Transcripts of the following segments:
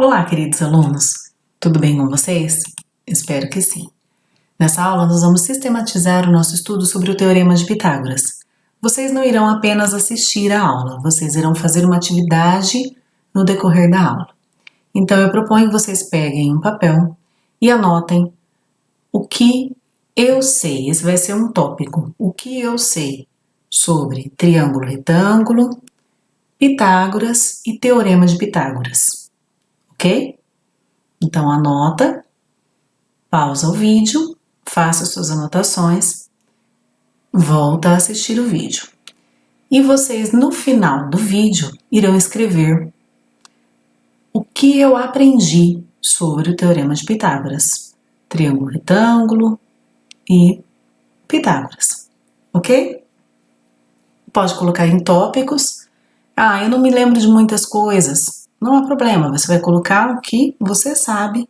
Olá, queridos alunos! Tudo bem com vocês? Espero que sim. Nessa aula, nós vamos sistematizar o nosso estudo sobre o Teorema de Pitágoras. Vocês não irão apenas assistir a aula, vocês irão fazer uma atividade no decorrer da aula. Então, eu proponho que vocês peguem um papel e anotem o que eu sei. Esse vai ser um tópico. O que eu sei sobre triângulo retângulo, Pitágoras e Teorema de Pitágoras. Ok? Então, anota, pausa o vídeo, faça suas anotações, volta a assistir o vídeo. E vocês, no final do vídeo, irão escrever o que eu aprendi sobre o Teorema de Pitágoras, triângulo retângulo e Pitágoras, ok? Pode colocar em tópicos. Eu não me lembro de muitas coisas. Não há problema, você vai colocar o que você sabe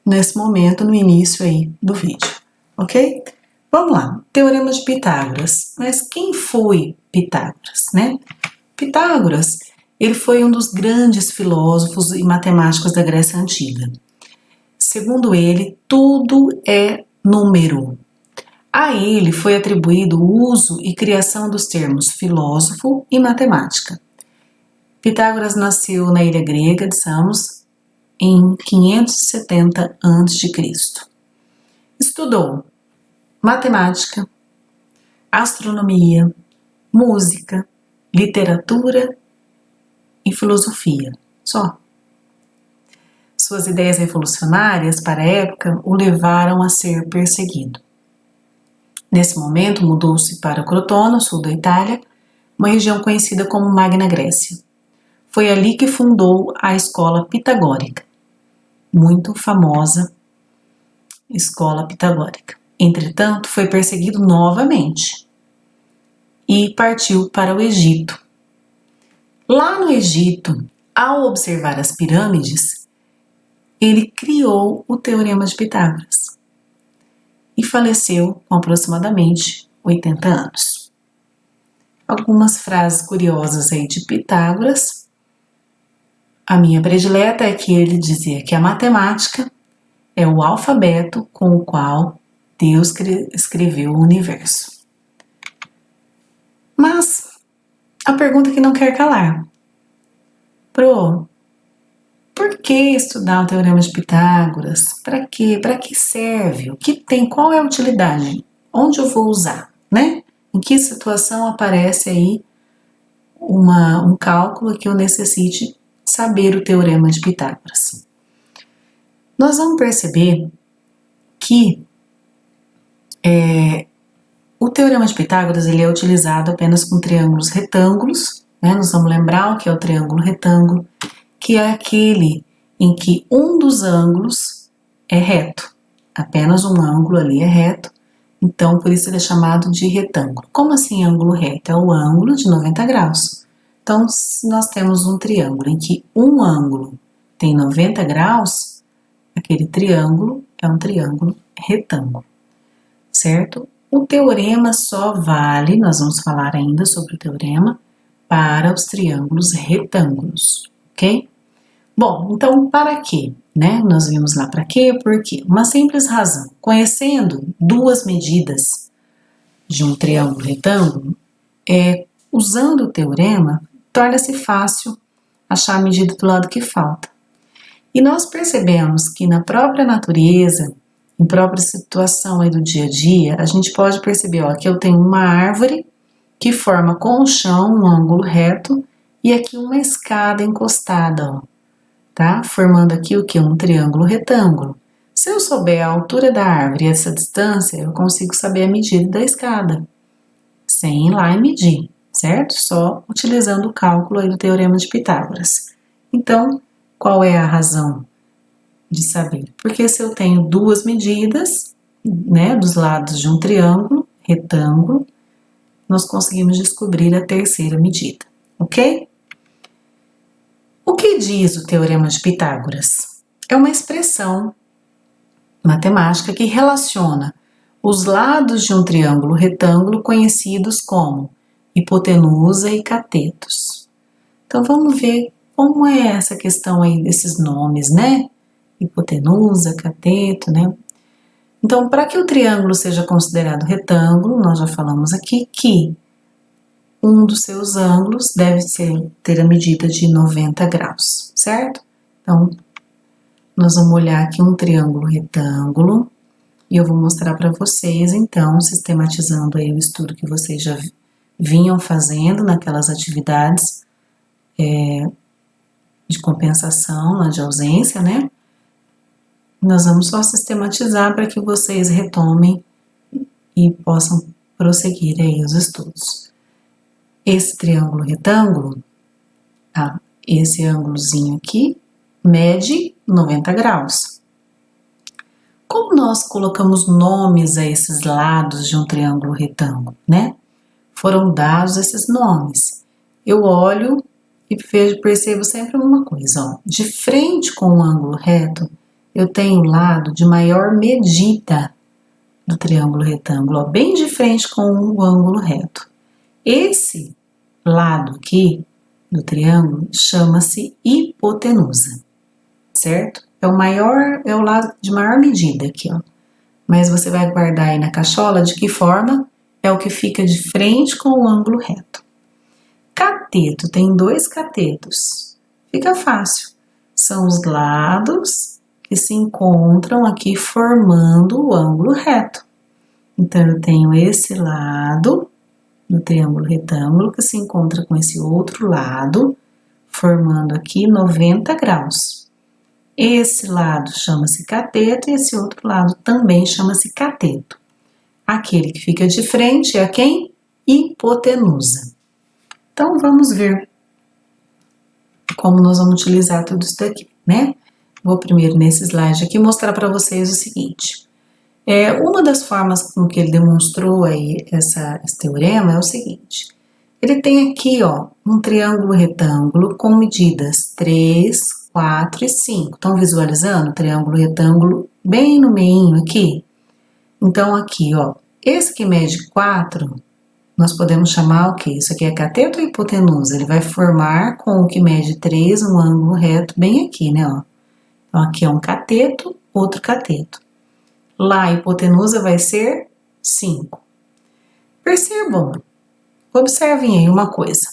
nesse momento, no início aí do vídeo, ok? Vamos lá, Teorema de Pitágoras. Mas quem foi Pitágoras, né? Pitágoras, ele foi um dos grandes filósofos e matemáticos da Grécia Antiga. Segundo ele, tudo é número. A ele foi atribuído o uso e criação dos termos filósofo e matemática. Pitágoras nasceu na ilha grega de Samos em 570 a.C. Estudou matemática, astronomia, música, literatura e filosofia. Só. Suas ideias revolucionárias para a época o levaram a ser perseguido. Nesse momento, mudou-se para Crotona, sul da Itália, uma região conhecida como Magna Grécia. Foi ali que fundou a escola pitagórica, muito famosa escola pitagórica. Entretanto, foi perseguido novamente e partiu para o Egito. Lá no Egito, ao observar as pirâmides, ele criou o Teorema de Pitágoras e faleceu com aproximadamente 80 anos. Algumas frases curiosas aí de Pitágoras. A minha predileta é que ele dizia que a matemática é o alfabeto com o qual Deus escreveu o universo. Mas a pergunta que não quer calar. Por que estudar o Teorema de Pitágoras? Para quê? Para que serve? O que tem? Qual é a utilidade? Onde eu vou usar, né? Em que situação aparece aí um cálculo que eu necessite saber o Teorema de Pitágoras? Nós vamos perceber que o Teorema de Pitágoras ele é utilizado apenas com triângulos retângulos, né? Nós vamos lembrar o que é o triângulo retângulo, que é aquele em que um dos ângulos é reto, apenas um ângulo ali é reto, então por isso ele é chamado de retângulo. Como assim ângulo reto? É o ângulo de 90 graus. Então, se nós temos um triângulo em que um ângulo tem 90 graus, aquele triângulo é um triângulo retângulo, certo? O teorema só vale, nós vamos falar ainda sobre o teorema, para os triângulos retângulos, ok? Bom, então para quê? Né? Nós vimos lá para quê? Por quê? Uma simples razão. Conhecendo duas medidas de um triângulo retângulo, usando o teorema, torna-se fácil achar a medida do lado que falta. E nós percebemos que na própria natureza, em própria situação aí do dia a dia, a gente pode perceber que eu tenho uma árvore que forma com o chão um ângulo reto e aqui uma escada encostada, tá? Formando aqui o que? Um triângulo retângulo. Se eu souber a altura da árvore e essa distância, eu consigo saber a medida da escada, sem ir lá e medir, certo? Só utilizando o cálculo aí do Teorema de Pitágoras. Então, qual é a razão de saber? Porque se eu tenho duas medidas, né, dos lados de um triângulo retângulo, nós conseguimos descobrir a terceira medida, ok? O que diz o Teorema de Pitágoras? É uma expressão matemática que relaciona os lados de um triângulo retângulo conhecidos como hipotenusa e catetos. Então vamos ver como é essa questão aí desses nomes, né? Hipotenusa, cateto, né? Então, para que o triângulo seja considerado retângulo, nós já falamos aqui que um dos seus ângulos deve ter a medida de 90 graus, certo? Então, nós vamos olhar aqui um triângulo retângulo e eu vou mostrar para vocês, então, sistematizando aí o estudo que vocês já vinham fazendo naquelas atividades de compensação, de ausência, né? Nós vamos só sistematizar para que vocês retomem e possam prosseguir aí os estudos. Esse triângulo retângulo, tá? Esse ângulozinho aqui, mede 90 graus. Como nós colocamos nomes a esses lados de um triângulo retângulo, né? Foram dados esses nomes. Eu olho e percebo sempre uma coisa, ó. De frente com o ângulo reto, eu tenho o lado de maior medida do triângulo retângulo, ó, bem de frente com o ângulo reto. Esse lado aqui do triângulo chama-se hipotenusa, certo? É o lado de maior medida aqui, ó. Mas você vai guardar aí na cachola de que forma é o que fica de frente com o ângulo reto. Cateto, tem dois catetos. Fica fácil. São os lados que se encontram aqui formando o ângulo reto. Então, eu tenho esse lado do triângulo retângulo que se encontra com esse outro lado, formando aqui 90 graus. Esse lado chama-se cateto e esse outro lado também chama-se cateto. Aquele que fica de frente é quem? Hipotenusa. Então, vamos ver como nós vamos utilizar tudo isso daqui, né? Vou primeiro nesse slide aqui mostrar para vocês o seguinte. Uma das formas com que ele demonstrou aí esse teorema é o seguinte. Ele tem aqui, ó, um triângulo retângulo com medidas 3, 4 e 5. Estão visualizando o triângulo retângulo bem no meio aqui? Então, aqui, ó, esse que mede 4, nós podemos chamar o quê? Isso aqui é cateto ou hipotenusa? Ele vai formar com o que mede 3 um ângulo reto bem aqui, né, ó. Então, aqui é um cateto, outro cateto. Lá, a hipotenusa vai ser 5. Percebam, observem aí uma coisa.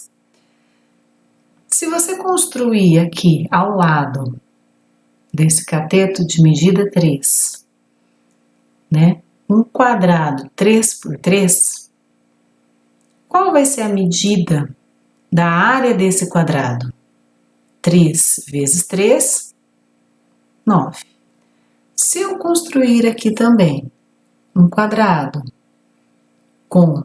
Se você construir aqui ao lado desse cateto de medida 3, né, um quadrado 3 por 3, qual vai ser a medida da área desse quadrado? 3 vezes 3, 9. Se eu construir aqui também um quadrado com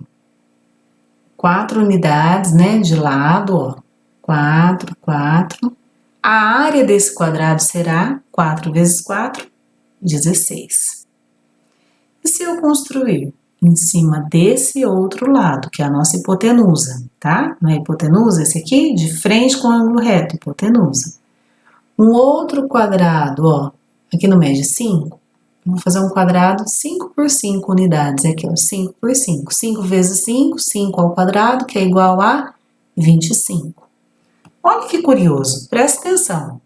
4 unidades, né, de lado, ó, 4, 4, a área desse quadrado será 4 vezes 4, 16. E se eu construir em cima desse outro lado, que é a nossa hipotenusa, tá? Não é hipotenusa esse aqui? De frente com o ângulo reto, hipotenusa. Um outro quadrado, ó, aqui no mede 5, vou fazer um quadrado de 5 por 5 unidades, aqui ó, 5 por 5. 5 vezes 5, 5 ao quadrado, que é igual a 25. Olha que curioso, presta atenção.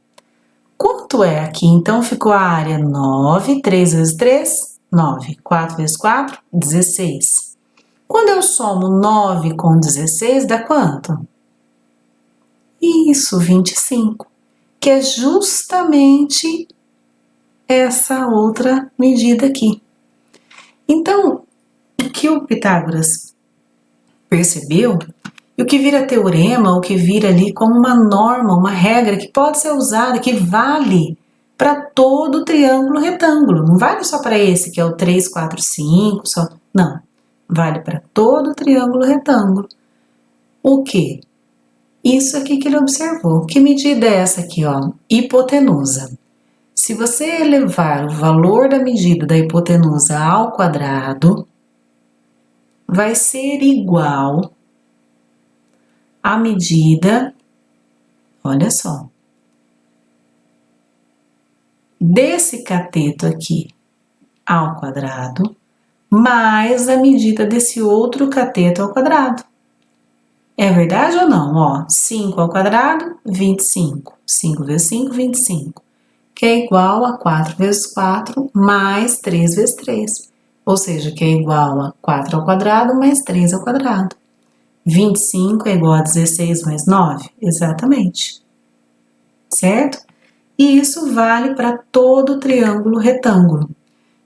Quanto é aqui? Então, ficou a área 9, 3 vezes 3, 9. 4 vezes 4, 16. Quando eu somo 9 com 16, dá quanto? Isso, 25. Que é justamente essa outra medida aqui. Então, o que o Pitágoras percebeu, e o que vira teorema, o que vira ali como uma norma, uma regra que pode ser usada, que vale para todo o triângulo retângulo. Não vale só para esse, que é o 3, 4, 5, só. Não, vale para todo o triângulo retângulo. O quê? Isso aqui que ele observou. Que medida é essa aqui, ó? Hipotenusa. Se você elevar o valor da medida da hipotenusa ao quadrado, vai ser igual à medida, olha só, desse cateto aqui ao quadrado, mais a medida desse outro cateto ao quadrado. É verdade ou não? Ó, 5 ao quadrado, 25. 5 vezes 5, 25. Que é igual a 4 vezes 4 mais 3 vezes 3. Ou seja, que é igual a 4 ao quadrado mais 3 ao quadrado. 25 é igual a 16 mais 9? Exatamente. Certo? E isso vale para todo triângulo retângulo.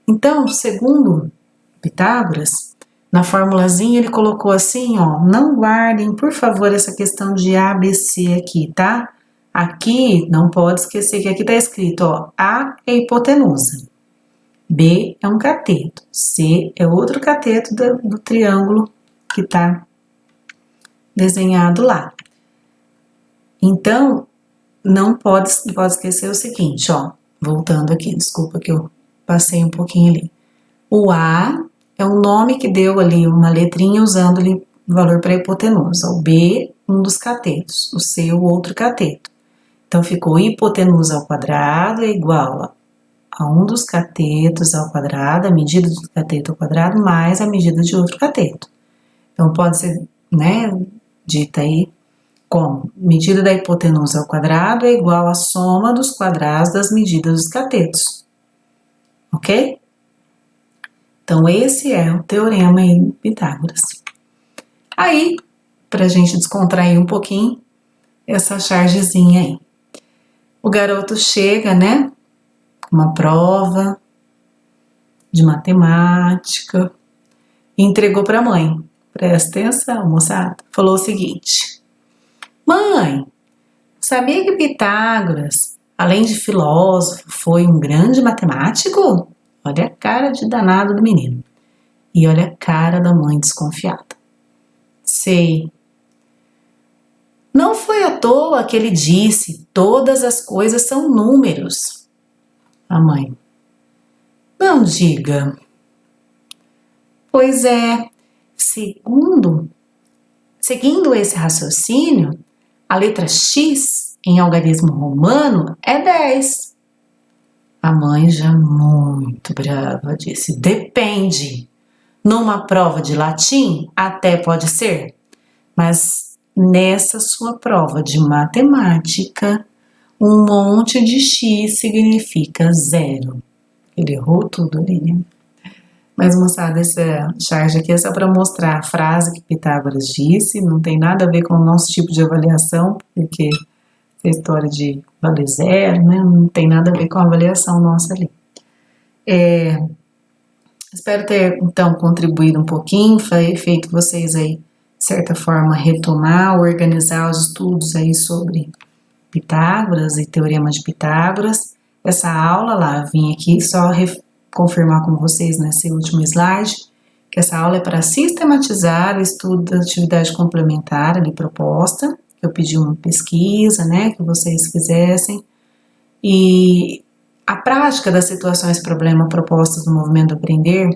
Então, segundo Pitágoras, na formulazinha ele colocou assim, ó, não guardem, por favor, essa questão de ABC aqui, tá? Aqui, não pode esquecer que aqui tá escrito, ó, A é hipotenusa, B é um cateto, C é outro cateto do triângulo que tá desenhado lá. Então, não pode esquecer o seguinte, ó, voltando aqui, desculpa que eu passei um pouquinho ali. O A é um nome que deu ali uma letrinha usando ali o valor para hipotenusa. O B, um dos catetos. O C, o outro cateto. Então, ficou hipotenusa ao quadrado é igual a um dos catetos ao quadrado, a medida do cateto ao quadrado, mais a medida de outro cateto. Então, pode ser, né, dita aí como medida da hipotenusa ao quadrado é igual à soma dos quadrados das medidas dos catetos. Ok? Então, esse é o teorema de Pitágoras. Aí, para a gente descontrair um pouquinho, essa chargezinha aí. O garoto chega, né, com uma prova de matemática e entregou para a mãe. Presta atenção, moçada. Falou o seguinte: mãe, sabia que Pitágoras, além de filósofo, foi um grande matemático? Olha a cara de danado do menino. E olha a cara da mãe desconfiada. Sei. Não foi à toa que ele disse: todas as coisas são números. A mãe: não diga. Pois é, seguindo esse raciocínio, a letra X em algarismo romano é 10. A mãe, já muito brava, disse: depende. Numa prova de latim, até pode ser, mas nessa sua prova de matemática, um monte de X significa 0. Ele errou tudo ali, né? Mas, moçada, essa charge aqui é só para mostrar a frase que Pitágoras disse, não tem nada a ver com o nosso tipo de avaliação, porque a história de valer 0, né, não tem nada a ver com a avaliação nossa ali. Espero ter, então, contribuído um pouquinho, feito vocês aí, de certa forma, retomar, organizar os estudos aí sobre Pitágoras e Teorema de Pitágoras. Essa aula lá, eu vim aqui só confirmar com vocês nesse último slide, que essa aula é para sistematizar o estudo da atividade complementar ali proposta. Eu pedi uma pesquisa, né, que vocês fizessem, e a prática das situações problema propostas no Movimento Aprender,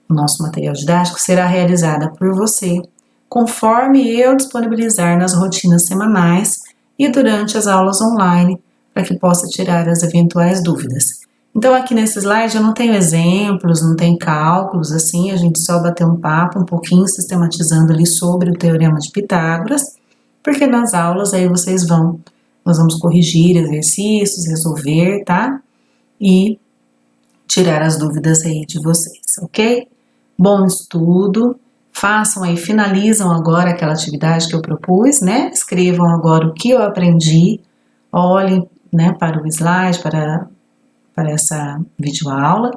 o nosso material didático, será realizada por você, conforme eu disponibilizar nas rotinas semanais e durante as aulas online, para que possa tirar as eventuais dúvidas. Então, aqui nesse slide eu não tenho exemplos, não tem cálculos, assim, a gente só bateu um papo um pouquinho, sistematizando ali sobre o Teorema de Pitágoras, porque nas aulas aí nós vamos corrigir exercícios, resolver, tá? E tirar as dúvidas aí de vocês, ok? Bom estudo, façam aí, finalizam agora aquela atividade que eu propus, né? Escrevam agora o que eu aprendi, olhem, né, para o slide, para essa videoaula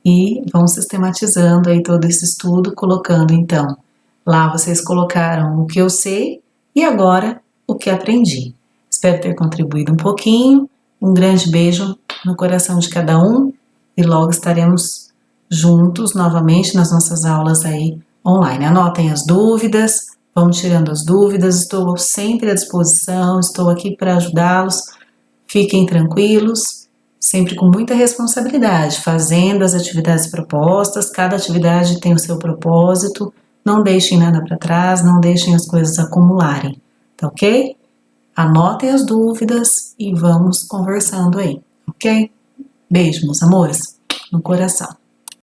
e vão sistematizando aí todo esse estudo, colocando então, lá vocês colocaram o que eu sei e agora o que aprendi. Espero ter contribuído um pouquinho, um grande beijo no coração de cada um e logo estaremos juntos novamente nas nossas aulas aí online. Anotem as dúvidas, vão tirando as dúvidas, estou sempre à disposição, estou aqui para ajudá-los, fiquem tranquilos, sempre com muita responsabilidade, fazendo as atividades propostas, cada atividade tem o seu propósito, não deixem nada para trás, não deixem as coisas acumularem, tá ok? Anotem as dúvidas e vamos conversando aí, ok? Beijo, meus amores, no coração.